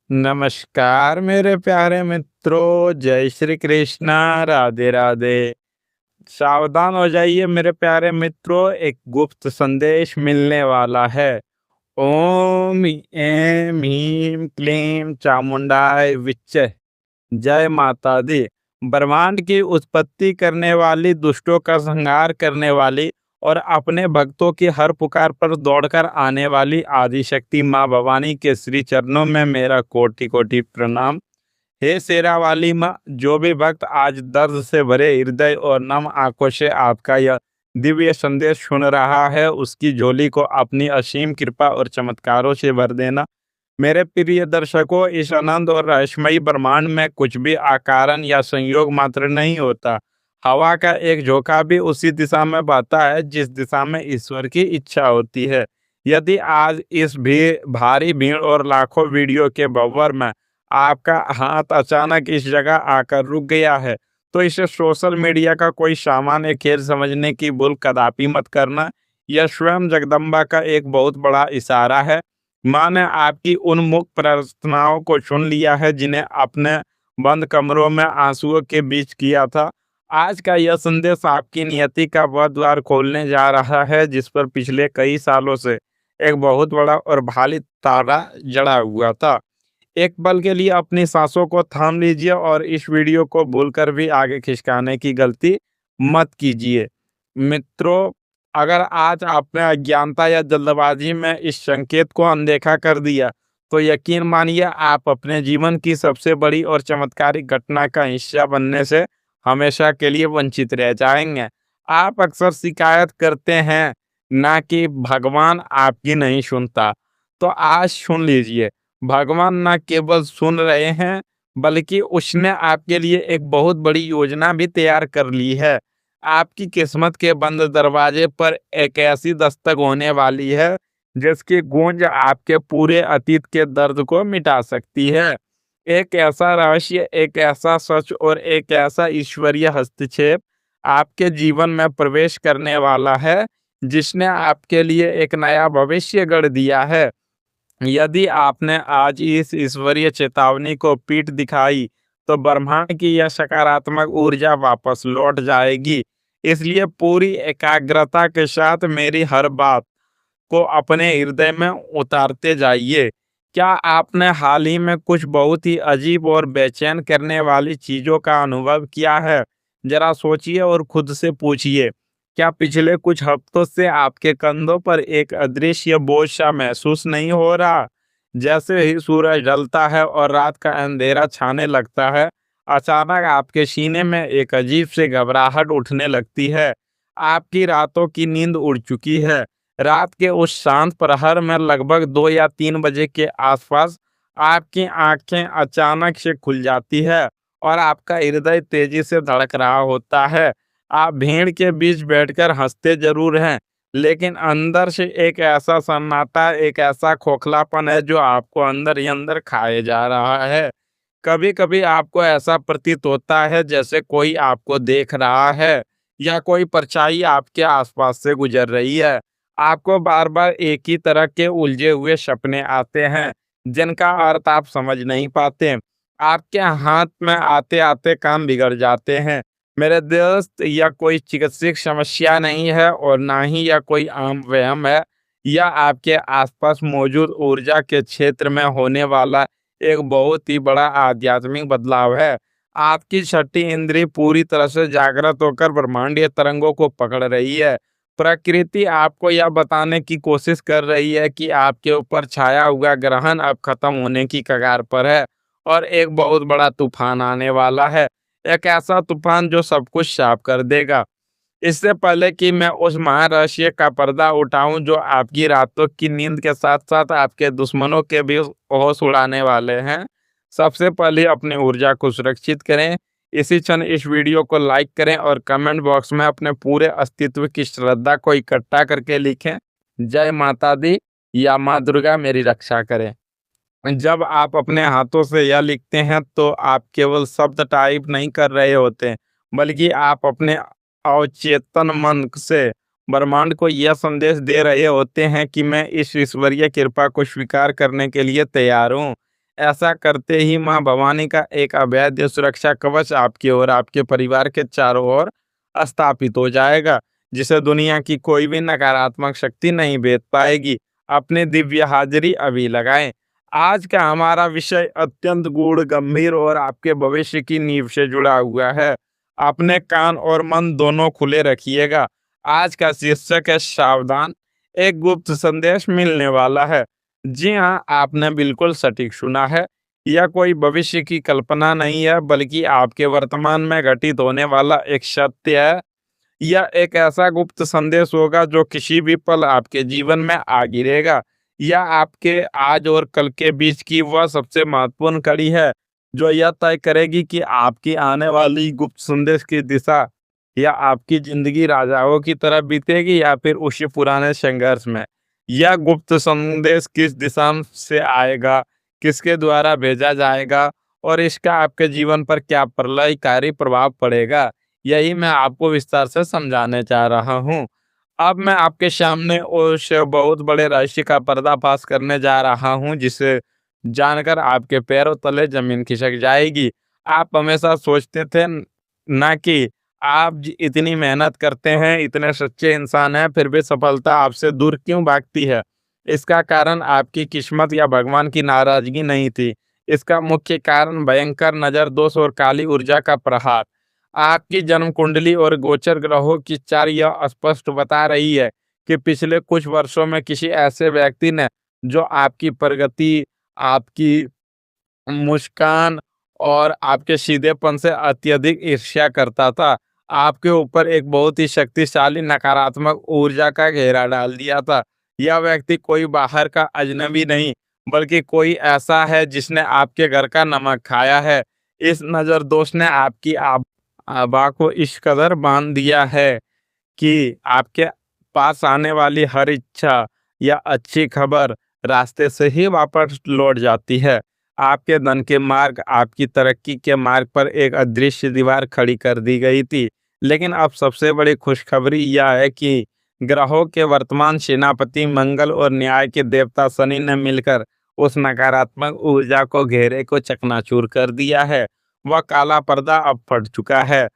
नमस्कार मेरे प्यारे मित्रों, जय श्री कृष्णा, राधे राधे। सावधान हो जाइए मेरे प्यारे मित्रों, एक गुप्त संदेश मिलने वाला है। ओम ऐं ह्रीं क्लीं चामुंडाय विच्चे। जय माता दी। ब्रह्मांड की उत्पत्ति करने वाली, दुष्टों का संहार करने वाली और अपने भक्तों की हर पुकार पर दौड़कर आने वाली आदिशक्ति माँ भवानी के श्री चरणों में मेरा कोटि कोटि प्रणाम। हे शेरा वाली माँ, जो भी भक्त आज दर्द से भरे हृदय और नम आंखों से आपका यह दिव्य संदेश सुन रहा है, उसकी झोली को अपनी असीम कृपा और चमत्कारों से भर देना। मेरे प्रिय दर्शकों, इस अनंत और रहस्यमयी ब्रह्मांड में कुछ भी अकारण या संयोग मात्र नहीं होता। हवा का एक झोंका भी उसी दिशा में बहता है जिस दिशा में ईश्वर की इच्छा होती है। यदि आज इस भारी भीड़ और लाखों वीडियो के भंवर में आपका हाथ अचानक इस जगह आकर रुक गया है, तो इसे सोशल मीडिया का कोई सामान्य खेल समझने की भूल कदापि मत करना। यह स्वयं जगदम्बा का एक बहुत बड़ा इशारा है। माँ ने आपकी उन मूक प्रार्थनाओं को सुन लिया है जिन्हें अपने बंद कमरों में आंसुओं के बीच किया था। आज का यह संदेश आपकी नियति का वह द्वार खोलने जा रहा है जिस पर पिछले कई सालों से एक बहुत बड़ा और भारी ताला जड़ा हुआ था। एक पल के लिए अपनी सांसों को थाम लीजिए और इस वीडियो को भूलकर भी आगे खिसकाने की गलती मत कीजिए। मित्रों, अगर आज आपने अज्ञानता या जल्दबाजी में इस संकेत को अनदेखा कर दिया, तो यकीन मानिए आप अपने जीवन की सबसे बड़ी और चमत्कारिक घटना का हिस्सा बनने से हमेशा के लिए वंचित रह जाएंगे। आप अक्सर शिकायत करते हैं ना कि भगवान आपकी नहीं सुनता, तो आज सुन लीजिए। भगवान न केवल सुन रहे हैं, बल्कि उसने आपके लिए एक बहुत बड़ी योजना भी तैयार कर ली है। आपकी किस्मत के बंद दरवाजे पर एक ऐसी दस्तक होने वाली है जिसकी गूंज आपके पूरे अतीत के दर्द को मिटा सकती है। एक ऐसा रहस्य, एक ऐसा सच और एक ऐसा ईश्वरीय हस्तक्षेप आपके जीवन में प्रवेश करने वाला है जिसने आपके लिए एक नया भविष्य गढ़ दिया है। यदि आपने आज इस ईश्वरीय चेतावनी को पीठ दिखाई, तो ब्रह्मांड की यह सकारात्मक ऊर्जा वापस लौट जाएगी। इसलिए पूरी एकाग्रता के साथ मेरी हर बात को अपने हृदय में उतारते जाइए। क्या आपने हाल ही में कुछ बहुत ही अजीब और बेचैन करने वाली चीजों का अनुभव किया है? जरा सोचिए और खुद से पूछिए, क्या पिछले कुछ हफ्तों से आपके कंधों पर एक अदृश्य बोझ सा महसूस नहीं हो रहा? जैसे ही सूरज ढलता है और रात का अंधेरा छाने लगता है, अचानक आपके सीने में एक अजीब सी घबराहट उठने लगती है। आपकी रातों की नींद उड़ चुकी है। रात के उस शांत प्रहर में लगभग 2 या 3 बजे के आसपास आपकी आंखें अचानक से खुल जाती है और आपका हृदय तेजी से धड़क रहा होता है। आप भीड़ के बीच बैठकर हंसते जरूर हैं, लेकिन अंदर से एक ऐसा सन्नाटा, एक ऐसा खोखलापन है जो आपको अंदर ही अंदर खाए जा रहा है। कभी कभी आपको ऐसा प्रतीत होता है जैसे कोई आपको देख रहा है या कोई परछाई आपके आसपास से गुजर रही है। आपको बार बार एक ही तरह के उलझे हुए सपने आते हैं जिनका अर्थ आप समझ नहीं पाते। आपके हाथ में आते आते काम बिगड़ जाते हैं। मेरे दोस्त, यह कोई चिकित्सक समस्या नहीं है और ना ही यह कोई आम वहम है। यह आपके आसपास मौजूद ऊर्जा के क्षेत्र में होने वाला एक बहुत ही बड़ा आध्यात्मिक बदलाव है। आपकी छठी इंद्री पूरी तरह से जागृत होकर ब्रह्मांडीय तरंगों को पकड़ रही है। प्रकृति आपको यह बताने की कोशिश कर रही है कि आपके ऊपर छाया हुआ ग्रहण अब खत्म होने की कगार पर है और एक बहुत बड़ा तूफान आने वाला है। एक ऐसा तूफान जो सब कुछ साफ कर देगा। इससे पहले कि मैं उस महारहस्य का पर्दा उठाऊं जो आपकी रातों की नींद के साथ साथ आपके दुश्मनों के भी होश उड़ाने वाले हैं, सबसे पहले अपनी ऊर्जा को सुरक्षित करें। इसी क्षण इस वीडियो को लाइक करें और कमेंट बॉक्स में अपने पूरे अस्तित्व की श्रद्धा को इकट्ठा करके लिखें, जय माता दी या माँ दुर्गा मेरी रक्षा करें। जब आप अपने हाथों से यह लिखते हैं तो आप केवल शब्द टाइप नहीं कर रहे होते, बल्कि आप अपने अवचेतन मन से ब्रह्मांड को यह संदेश दे रहे होते हैं कि मैं इस ईश्वरीय कृपा को स्वीकार करने के लिए तैयार हूँ। ऐसा करते ही माँ भवानी का एक अभेद्य सुरक्षा कवच आपकी और आपके परिवार के चारों ओर स्थापित हो जाएगा, जिसे दुनिया की कोई भी नकारात्मक शक्ति नहीं भेद पाएगी। अपनी दिव्य हाजिरी अभी लगाएं। आज का हमारा विषय अत्यंत गूढ़, गंभीर और आपके भविष्य की नींव से जुड़ा हुआ है। अपने कान और मन दोनों खुले रखिएगा। आज का शीर्षक है सावधान, एक गुप्त संदेश मिलने वाला है। जी हाँ, आपने बिल्कुल सटीक सुना है। यह कोई भविष्य की कल्पना नहीं है, बल्कि आपके वर्तमान में घटित होने वाला एक सत्य है। यह एक ऐसा गुप्त संदेश होगा जो किसी भी पल आपके जीवन में आ गिरेगा। यह आपके आज और कल के बीच की वह सबसे महत्वपूर्ण कड़ी है, जो यह तय करेगी कि आपकी आने वाली गुप्त संदेश की दिशा या आपकी जिंदगी राजाओं की तरह बीतेगी या फिर उसी पुराने संघर्ष में। यह गुप्त संदेश किस दिशा से आएगा, किसके द्वारा भेजा जाएगा और इसका आपके जीवन पर क्या प्रलयकारी प्रभाव पड़ेगा, यही मैं आपको विस्तार से समझाने जा रहा हूँ। अब मैं आपके सामने उस बहुत बड़े रहस्य का पर्दाफाश करने जा रहा हूँ, जिसे जानकर आपके पैरों तले जमीन खिसक जाएगी। आप हमेशा सोचते थे ना कि आप इतनी मेहनत करते हैं, इतने सच्चे इंसान हैं, फिर भी सफलता आपसे दूर क्यों भागती है? इसका कारण आपकी किस्मत या भगवान की नाराजगी नहीं थी। इसका मुख्य कारण भयंकर नजर दोष और काली ऊर्जा का प्रहार। आपकी जन्म कुंडली और गोचर ग्रहों की चाल यह स्पष्ट बता रही है कि पिछले कुछ वर्षों में किसी ऐसे व्यक्ति ने, जो आपकी प्रगति, आपकी मुस्कान और आपके सीधेपन से अत्यधिक ईर्ष्या करता था, आपके ऊपर एक बहुत ही शक्तिशाली नकारात्मक ऊर्जा का घेरा डाल दिया था। यह व्यक्ति कोई बाहर का अजनबी नहीं, बल्कि कोई ऐसा है जिसने आपके घर का नमक खाया है। इस नजर दोष ने आपकी आभा को इस कदर बांध दिया है कि आपके पास आने वाली हर इच्छा या अच्छी खबर रास्ते से ही वापस लौट जाती है। आपके धन के मार्ग, आपकी तरक्की के मार्ग पर एक अदृश्य दीवार खड़ी कर दी गई थी। लेकिन अब सबसे बड़ी खुशखबरी यह है कि ग्रहों के वर्तमान सेनापति मंगल और न्याय के देवता शनि ने मिलकर उस नकारात्मक ऊर्जा को, घेरे को चकनाचूर कर दिया है। वह काला पर्दा अब फट चुका है।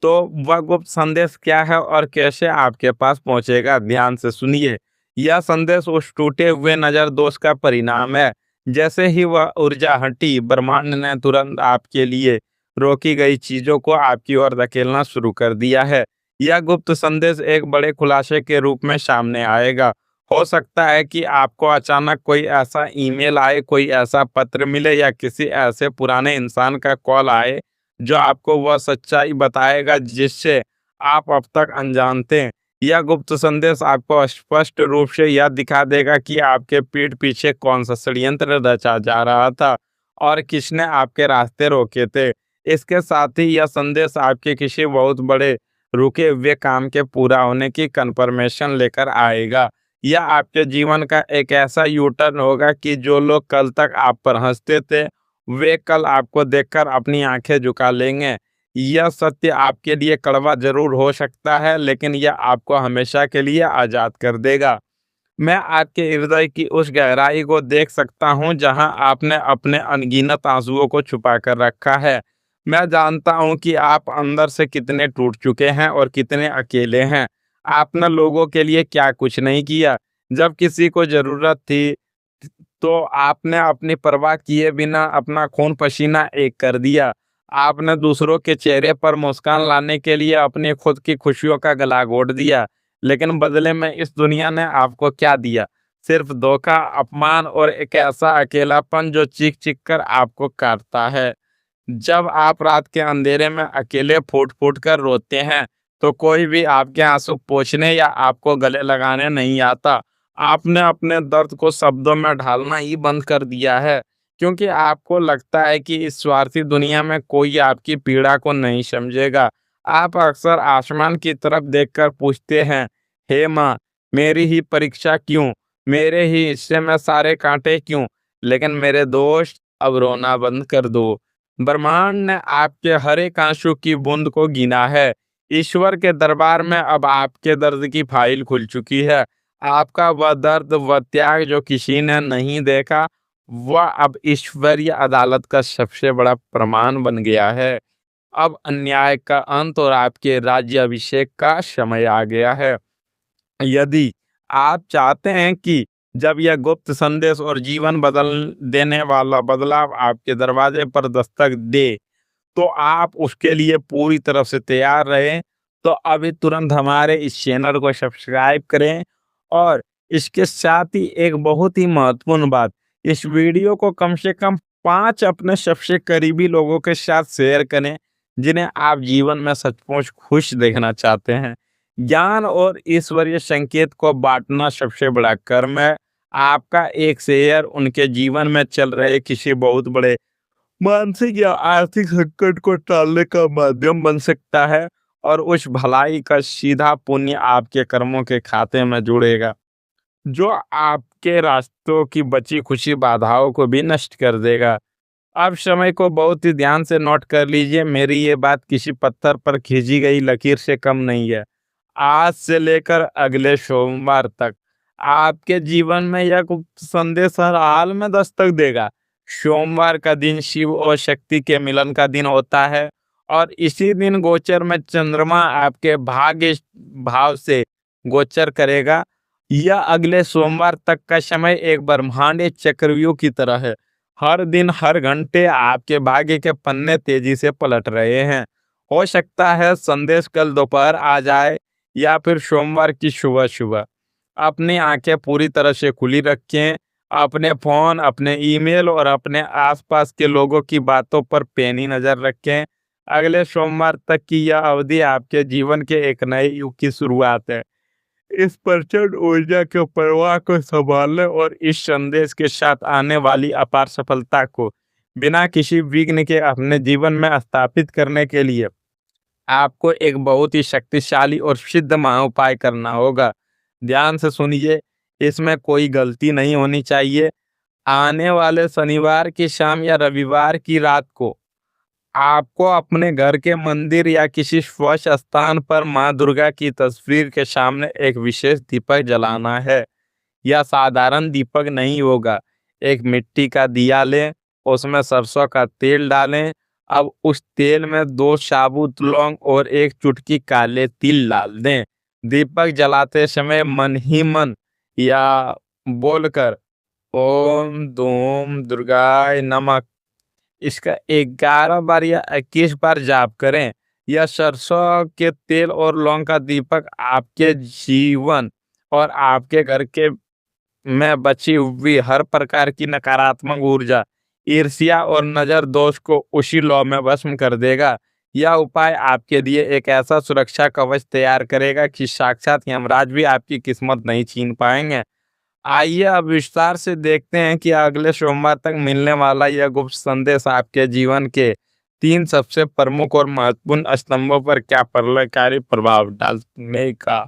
तो वह गुप्त संदेश क्या है और कैसे आपके पास पहुंचेगा, ध्यान से सुनिए। यह संदेश उस टूटे हुए नजर दोष का परिणाम है। जैसे ही वह ऊर्जा हटी, ब्रह्मांड ने तुरंत आपके लिए रोकी गई चीजों को आपकी ओर धकेलना शुरू कर दिया है। यह गुप्त संदेश एक बड़े खुलासे के रूप में सामने आएगा। हो सकता है कि आपको अचानक कोई ऐसा ईमेल आए, कोई ऐसा पत्र मिले या किसी ऐसे पुराने इंसान का कॉल आए जो आपको वह सच्चाई बताएगा जिससे आप अब तक अनजान थे। यह गुप्त संदेश आपको स्पष्ट रूप से यह दिखा देगा कि आपके पीठ पीछे कौन सा षड्यंत्र रचा जा रहा था और किसने आपके रास्ते रोके थे। इसके साथ ही यह संदेश आपके किसी बहुत बड़े रुके हुए काम के पूरा होने की कन्फर्मेशन लेकर आएगा। यह आपके जीवन का एक ऐसा यू टर्न होगा कि जो लोग कल तक आप पर हंसते थे, वे कल आपको देखकर अपनी आंखें झुका लेंगे। यह सत्य आपके लिए कड़वा जरूर हो सकता है, लेकिन यह आपको हमेशा के लिए आजाद कर देगा। मैं आपके हृदय की उस गहराई को देख सकता हूँ जहाँ आपने अपने अनगिनत आंसुओं को छुपा कर रखा है। मैं जानता हूँ कि आप अंदर से कितने टूट चुके हैं और कितने अकेले हैं। आपने लोगों के लिए क्या कुछ नहीं किया। जब किसी को जरूरत थी, तो आपने अपनी परवाह किए बिना अपना खून पसीना एक कर दिया। आपने दूसरों के चेहरे पर मुस्कान लाने के लिए अपनी खुद की खुशियों का गला घोट दिया। लेकिन बदले में इस दुनिया ने आपको क्या दिया? सिर्फ धोखा, अपमान और एक ऐसा अकेलापन जो चीख चीख कर आपको काटता है। जब आप रात के अंधेरे में अकेले फूट फूट कर रोते हैं, तो कोई भी आपके आंसू पोंछने या आपको गले लगाने नहीं आता। आपने अपने दर्द को शब्दों में ढालना ही बंद कर दिया है, क्योंकि आपको लगता है कि इस स्वार्थी दुनिया में कोई आपकी पीड़ा को नहीं समझेगा। आप अक्सर आसमान की तरफ देखकर पूछते हैं, हे माँ, मेरी ही परीक्षा क्यों? मेरे ही हिस्से में सारे कांटे क्यों? लेकिन मेरे दोस्त, अब रोना बंद कर दो। ब्रह्मांड ने आपके हर एक आंसू की बूंद को गिना है। ईश्वर के दरबार में अब आपके दर्द की फाइल खुल चुकी है। आपका वह दर्द, वह त्याग जो किसी ने नहीं देखा, वह अब ईश्वरीय अदालत का सबसे बड़ा प्रमाण बन गया है। अब अन्याय का अंत और आपके राज्य अभिषेक का समय आ गया है। यदि आप चाहते हैं कि जब यह गुप्त संदेश और जीवन बदल देने वाला बदलाव आपके दरवाजे पर दस्तक दे, तो आप उसके लिए पूरी तरह से तैयार रहें। तो अभी तुरंत हमारे इस चैनल को सब्सक्राइब करें और इसके साथ ही एक बहुत ही महत्वपूर्ण बात, इस वीडियो को कम से कम 5 अपने सबसे करीबी लोगों के साथ शेयर करें, जिन्हें आप जीवन में सचमुच खुश देखना चाहते हैं। ज्ञान और ईश्वरीय संकेत को बांटना सबसे बड़ा कर्म है। आपका एक शेयर उनके जीवन में चल रहे किसी बहुत बड़े मानसिक या आर्थिक संकट को टालने का माध्यम बन सकता है और उस भलाई का सीधा पुण्य आपके कर्मों के खाते में जुड़ेगा, जो आपके रास्तों की बची खुशी बाधाओं को भी नष्ट कर देगा। आप समय को बहुत ही ध्यान से नोट कर लीजिए। मेरी ये बात किसी पत्थर पर खींची गई लकीर से कम नहीं है। आज से लेकर अगले सोमवार तक आपके जीवन में यह गुप्त संदेश हर हाल में दस्तक देगा। सोमवार का दिन शिव और शक्ति के मिलन का दिन होता है और इसी दिन गोचर में चंद्रमा आपके भाग्य भाव से गोचर करेगा। यह अगले सोमवार तक का समय एक ब्रह्मांडीय चक्रव्यूह की तरह है। हर दिन हर घंटे आपके भाग्य के पन्ने तेजी से पलट रहे हैं। हो सकता है संदेश कल दोपहर आ जाए या फिर सोमवार की सुबह सुबह। अपनी आंखें पूरी तरह से खुली रखें। अपने फोन, अपने ईमेल और अपने आसपास के लोगों की बातों पर पैनी नजर रखें। अगले सोमवार तक की यह अवधि आपके जीवन के एक नए युग की शुरुआत है। इस प्रचंड ऊर्जा के प्रवाह को संभालने और इस संदेश के साथ आने वाली अपार सफलता को बिना किसी विघ्न के अपने जीवन में स्थापित करने के लिए आपको एक बहुत ही शक्तिशाली और सिद्ध महाउपाय करना होगा। ध्यान से सुनिए, इसमें कोई गलती नहीं होनी चाहिए। आने वाले शनिवार की शाम या रविवार की रात को आपको अपने घर के मंदिर या किसी स्वच्छ स्थान पर माँ दुर्गा की तस्वीर के सामने एक विशेष दीपक जलाना है। यह साधारण दीपक नहीं होगा। एक मिट्टी का दिया लें, उसमें सरसों का तेल डालें। अब उस तेल में 2 साबुत लौंग और 1 चुटकी काले तिल डाल दें। दीपक जलाते समय मन ही मन या बोलकर ओम धूम दुर्गाय नमः इसका 11 बार या 21 बार जाप करें। यह सरसों के तेल और लौंग का दीपक आपके जीवन और आपके घर के में बची हुई हर प्रकार की नकारात्मक ऊर्जा, ईर्ष्या और नजर दोष को उसी लौ में भस्म कर देगा। यह उपाय आपके लिए एक ऐसा सुरक्षा कवच तैयार करेगा कि साक्षात यमराज भी आपकी किस्मत नहीं छीन पाएंगे। आइए अब विस्तार से देखते हैं कि अगले सोमवार तक मिलने वाला यह गुप्त संदेश आपके जीवन के 3 सबसे प्रमुख और महत्वपूर्ण स्तंभों पर क्या प्रलयकारी प्रभाव डालने का।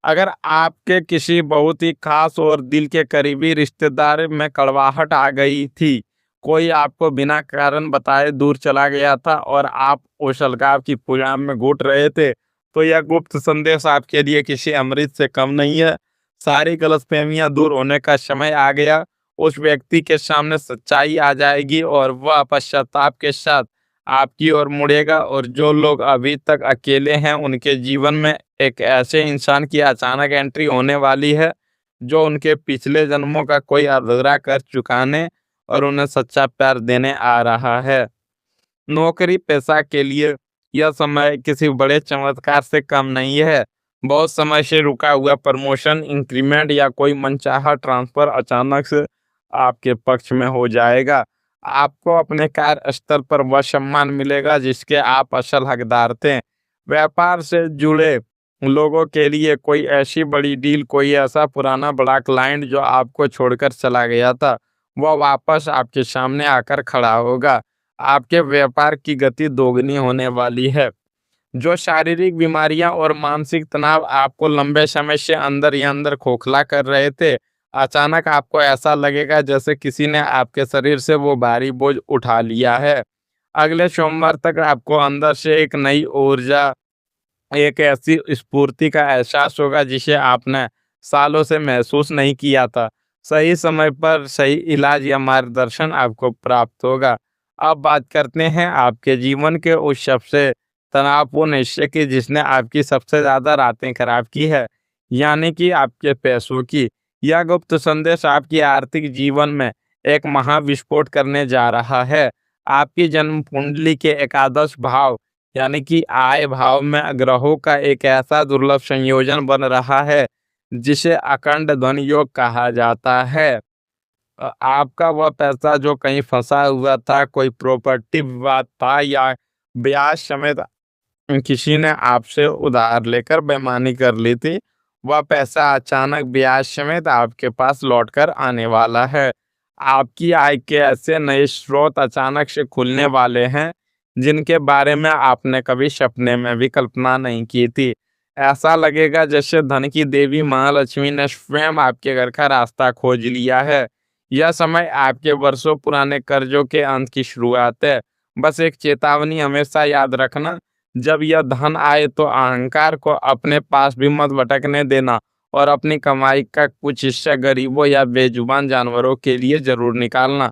अगर आपके किसी बहुत ही खास और दिल के करीबी रिश्तेदार में कड़वाहट आ गई थी, कोई आपको बिना कारण बताए दूर चला गया था और आप उस अलगाव की पुलाव में घुट रहे थे, तो यह गुप्त संदेश आपके लिए किसी अमृत से कम नहीं है। सारी गलतफहमियां दूर होने का समय आ गया। उस व्यक्ति के सामने सच्चाई आ जाएगी और वह पश्चाताप के साथ आपकी ओर मुड़ेगा और जो लोग अभी तक अकेले हैं उनके जीवन में एक ऐसे इंसान की अचानक एंट्री होने वाली है जो उनके पिछले जन्मों का कोई अधूरा कर चुकाने और उन्हें सच्चा प्यार देने आ रहा है। नौकरी पेशा के लिए यह समय किसी बड़े चमत्कार से कम नहीं है। बहुत समय से रुका हुआ प्रमोशन, इंक्रीमेंट या कोई मनचाहा ट्रांसफर अचानक से आपके पक्ष में हो जाएगा। आपको अपने कार्यस्थल पर वह सम्मान मिलेगा जिसके आप असल हकदार थे। व्यापार से जुड़े लोगों के लिए कोई ऐसी बड़ी डील, कोई ऐसा पुराना बड़ा क्लाइंट जो आपको छोड़कर चला गया था, वह वापस आपके सामने आकर खड़ा होगा। आपके व्यापार की गति दोगुनी होने वाली है। जो शारीरिक बीमारियां और मानसिक तनाव आपको लंबे समय से अंदर ही अंदर खोखला कर रहे थे, अचानक आपको ऐसा लगेगा जैसे किसी ने आपके शरीर से वो भारी बोझ उठा लिया है। अगले सोमवार तक आपको अंदर से एक नई ऊर्जा, एक ऐसी स्फूर्ति का एहसास होगा जिसे आपने सालों से महसूस नहीं किया था। सही समय पर सही इलाज या मार्गदर्शन आपको प्राप्त होगा। अब बात करते हैं आपके जीवन के उस सबसे तनावपूर्ण हिस्से की जिसने आपकी सबसे ज़्यादा रातें खराब की है, यानी कि आपके पैसों की। यह गुप्त संदेश आपकी आर्थिक जीवन में एक महाविस्फोट करने जा रहा है। आपकी जन्म कुंडली के एकादश भाव यानी कि आय भाव में ग्रहों का एक ऐसा दुर्लभ संयोजन बन रहा है जिसे अखंड धन योग कहा जाता है। आपका वह पैसा जो कहीं फंसा हुआ था, कोई प्रॉपर्टी विवाद था या ब्याज समेत किसी ने आपसे उधार लेकर बेईमानी कर ली थी, वह पैसा अचानक ब्याज समेत आपके पास लौटकर आने वाला है। आपकी आय के ऐसे नए स्रोत अचानक से खुलने वाले हैं जिनके बारे में आपने कभी सपने में भी कल्पना नहीं की थी। ऐसा लगेगा जैसे धन की देवी महालक्ष्मी ने स्वयं आपके घर का रास्ता खोज लिया है। यह समय आपके वर्षों पुराने कर्जों के अंत की शुरुआत है। बस एक चेतावनी हमेशा याद रखना, जब यह धन आए तो अहंकार को अपने पास भी मत भटकने देना और अपनी कमाई का कुछ हिस्सा गरीबों या बेजुबान जानवरों के लिए जरूर निकालना।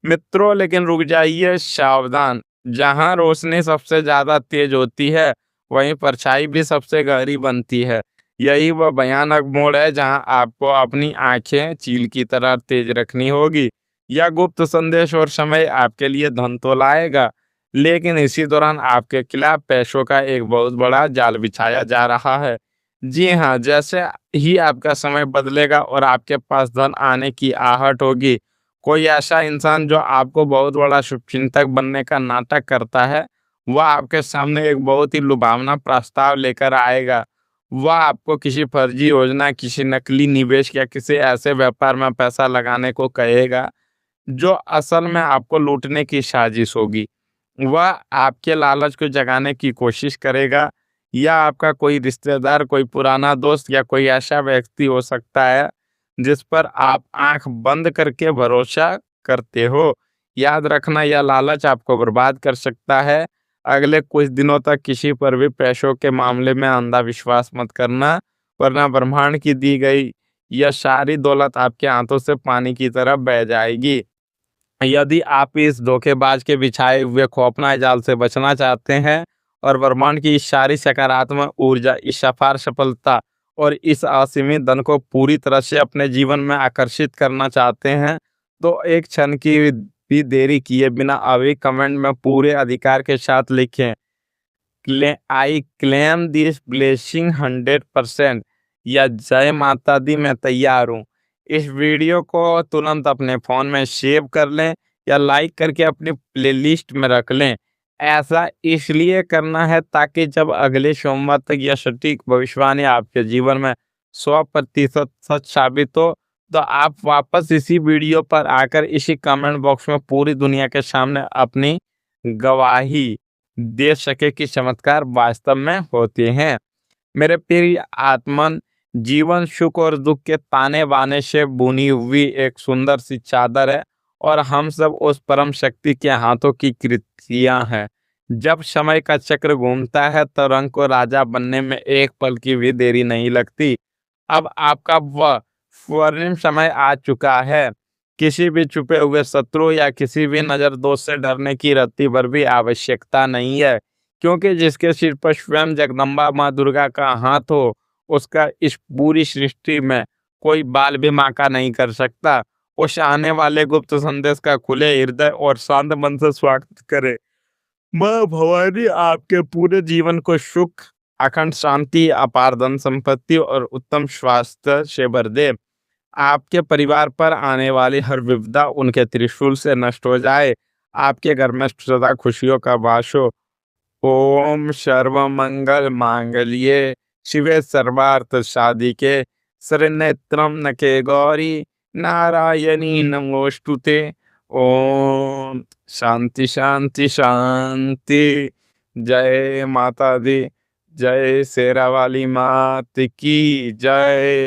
मित्रों, लेकिन रुक जाइए, सावधान। जहां रोशनी सबसे ज्यादा तेज होती है वहीं परछाई भी सबसे गहरी बनती है। यही वह भयानक मोड़ है जहां आपको अपनी आंखें चील की तरह तेज रखनी होगी। यह गुप्त संदेश और समय आपके लिए धन तो लाएगा, लेकिन इसी दौरान आपके खिलाफ पैसों का एक बहुत बड़ा जाल बिछाया जा रहा है। जी हाँ, जैसे ही आपका समय बदलेगा और आपके पास धन आने की आहट होगी, कोई ऐसा इंसान जो आपको बहुत बड़ा शुभचिंतक बनने का नाटक करता है, वह आपके सामने एक बहुत ही लुभावना प्रस्ताव लेकर आएगा। वह आपको किसी फर्जी योजना, किसी नकली निवेश या किसी ऐसे व्यापार में पैसा लगाने को कहेगा जो असल में आपको लूटने की साजिश होगी। वह आपके लालच को जगाने की कोशिश करेगा, या आपका कोई रिश्तेदार, कोई पुराना दोस्त या कोई ऐसा व्यक्ति हो सकता है जिस पर आप आंख बंद करके भरोसा करते हो। याद रखना, यह लालच आपको बर्बाद कर सकता है। अगले कुछ दिनों तक किसी पर भी पैसों के मामले में अंधा विश्वास मत करना, वरना ब्रह्मांड की दी गई यह सारी दौलत आपके हाथों से पानी की तरह बह जाएगी। यदि आप इस धोखेबाज के बिछाए हुए खौफनाक जाल से बचना चाहते हैं और ब्रह्मांड की इस सारी सकारात्मक ऊर्जा, इस अपार सफलता और इस असीमित धन को पूरी तरह से अपने जीवन में आकर्षित करना चाहते हैं, तो एक क्षण की भी देरी किए बिना अभी कमेंट में पूरे अधिकार के साथ लिखें, आई क्लेम दिस ब्लेसिंग 100%, या जय माता दी मैं तैयार हूँ। इस वीडियो को तुरंत अपने फ़ोन में सेव कर लें या लाइक करके अपनी प्लेलिस्ट में रख लें। ऐसा इसलिए करना है ताकि जब अगले सोमवार तक यह सटीक भविष्यवाणी आपके जीवन में 100% सच साबित हो, तो आप वापस इसी वीडियो पर आकर इसी कमेंट बॉक्स में पूरी दुनिया के सामने अपनी गवाही दे सके कि चमत्कार वास्तव में होते हैं। मेरे प्रिय आत्मन, जीवन सुख और दुख के ताने बाने से बुनी हुई एक सुंदर सी चादर है और हम सब उस परम शक्ति के हाथों की कृतियां हैं। जब समय का चक्र घूमता है तो रंग को राजा बनने में एक पल की भी देरी नहीं लगती। अब आपका वह स्वर्णिम समय आ चुका है। किसी भी छुपे हुए शत्रु या किसी भी नजरदोष से डरने की रत्ती भर भी आवश्यकता नहीं है, क्योंकि जिसके सिर पर स्वयं जगदम्बा माँ दुर्गा का हाथ हो, उसका इस पूरी सृष्टि में कोई बाल भी बांका नहीं कर सकता। उस आने वाले गुप्त संदेश का खुले हृदय और शांत मन से स्वागत करे। माँ भवानी आपके पूरे जीवन को सुख, अखंड शांति, अपार धन संपत्ति और उत्तम स्वास्थ्य से भर दे। आपके परिवार पर आने वाली हर विपदा उनके त्रिशूल से नष्ट हो जाए। आपके घर में सदा खुशियों का वास हो। ओम सर्वमंगल मांगल्ये शिवे सर्वार्थ साधिके शरण्ये त्र्यंबके गौरी नारायणी नमोस्तुते। ओम शांति शांति शांति। जय माता दी, जय शेरा वाली मात की जय।